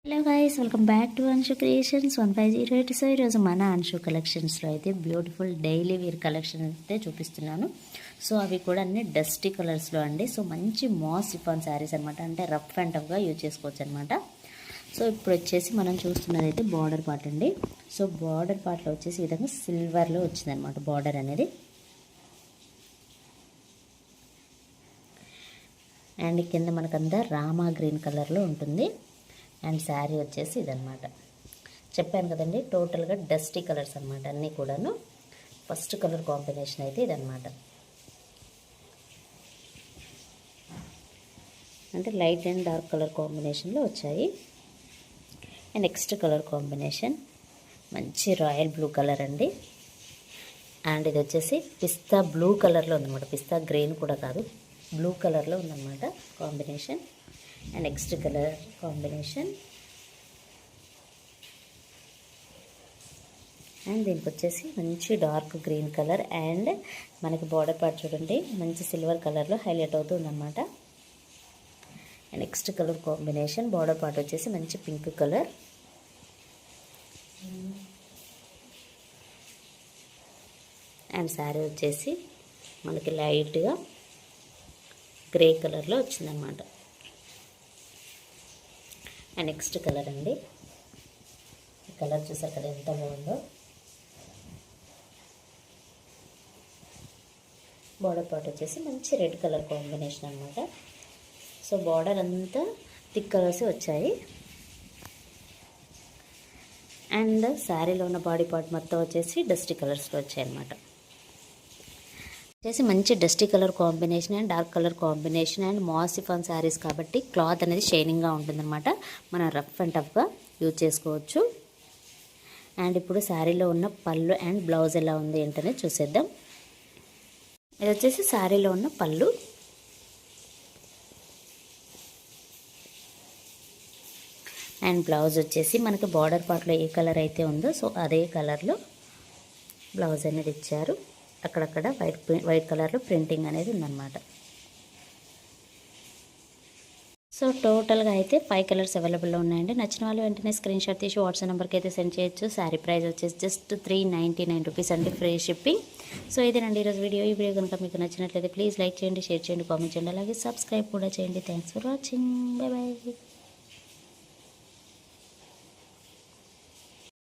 Hello guys, welcome back to Anshu creations 15080. So ఈరోజు మన అన్షు కలెక్షన్స్లో అయితే బ్యూటిఫుల్ డైలీ వేర్ కలెక్షన్ అయితే చూపిస్తున్నాను. సో అవి కూడా అన్ని డస్టీ కలర్స్లో అండి. సో మంచి మాస్ సిఫాన్ శారీస్ అనమాట, అంటే రఫ్ అండ్ టఫ్గా యూజ్ చేసుకోవచ్చు అనమాట. సో ఇప్పుడు వచ్చేసి మనం చూస్తున్నది అయితే బార్డర్ పార్ట్ అండి. సో బార్డర్ పార్ట్లో వచ్చేసి ఈ విధంగా సిల్వర్లో వచ్చిందనమాట బార్డర్ అనేది. అండ్ కింద మనకంతా రామా గ్రీన్ కలర్లో ఉంటుంది. అండ్ శారీ వచ్చేసి ఇదనమాట. చెప్పాను కదండి, టోటల్గా డస్టీ కలర్స్ అనమాట అన్నీ కూడాను. ఫస్ట్ కలర్ కాంబినేషన్ అయితే ఇదనమాట, అంటే లైట్ అండ్ డార్క్ కలర్ కాంబినేషన్లో వచ్చాయి. అండ్ నెక్స్ట్ కలర్ కాంబినేషన్ మంచి రాయల్ బ్లూ కలర్ అండి. అండ్ ఇది వచ్చేసి పిస్తా బ్లూ కలర్లో ఉందన్నమాట, పిస్తా గ్రీన్ కూడా కాదు, బ్లూ కలర్లో ఉందన్నమాట combination. And next colour combination, and దీనికి వచ్చేసి మంచి డార్క్ గ్రీన్ కలర్. అండ్ మనకి బార్డర్ పార్ట్ చూడండి మంచి సిల్వర్ కలర్లో హైలైట్ అవుతుందన్నమాట. And next colour combination, border part వచ్చేసి మంచి పింక్ కలర్. అండ్ శారీ వచ్చేసి మనకి లైట్గా గ్రే కలర్లో వచ్చిందన్నమాట. అండ్ నెక్స్ట్ కలర్ అండి, ఈ కలర్ చూసారు కదా ఎంత బాగుందో. బార్డర్ పార్ట్ వచ్చేసి మంచి రెడ్ కలర్ కాంబినేషన్ అనమాట. సో బార్డర్ అంతా థిక్ కలర్స్ వచ్చాయి. అండ్ శారీలో ఉన్న బాడీ పార్ట్ మొత్తం వచ్చేసి డస్టీ కలర్స్లో వచ్చాయి అనమాట. వచ్చేసి మంచి dusty colour combination and dark colour combination and మాసిఫాన్ శారీస్ కాబట్టి క్లాత్ అనేది షైనింగ్గా ఉంటుందన్నమాట. మనం రఫ్ అండ్ టఫ్గా యూజ్ చేసుకోవచ్చు. అండ్ ఇప్పుడు శారీలో ఉన్న పళ్ళు అండ్ బ్లౌజ్ ఎలా ఉంది ఏంటనేది చూసేద్దాం. ఇది వచ్చేసి శారీలో ఉన్న పళ్ళు. అండ్ బ్లౌజ్ వచ్చేసి మనకి బార్డర్ పార్ట్లో ఏ కలర్ అయితే ఉందో సో అదే కలర్లో బ్లౌజ్ అనేది ఇచ్చారు. అక్కడక్కడ వైట్ కలర్లో ప్రింటింగ్ అనేది ఉందన్నమాట. సో టోటల్గా అయితే 5 కలర్స్ అవైలబుల్లో ఉన్నాయండి. నచ్చిన వాళ్ళు వెంటనే స్క్రీన్ షాట్ తీసి వాట్సాప్ నెంబర్కి అయితే సెండ్ చేయొచ్చు. శారీ ప్రైస్ వచ్చేసి జస్ట్ 399 రూపీస్ అండి, ఫ్రీ షిప్పింగ్. సో ఇదేనండి ఈరోజు వీడియో. ఈ వీడియో కనుక మీకు నచ్చినట్లయితే ప్లీజ్ లైక్ చేయండి, షేర్ చేయండి, కామెంట్ చేయండి, అలాగే సబ్స్క్రైబ్ కూడా చేయండి. Thanks for watching. Bye bye.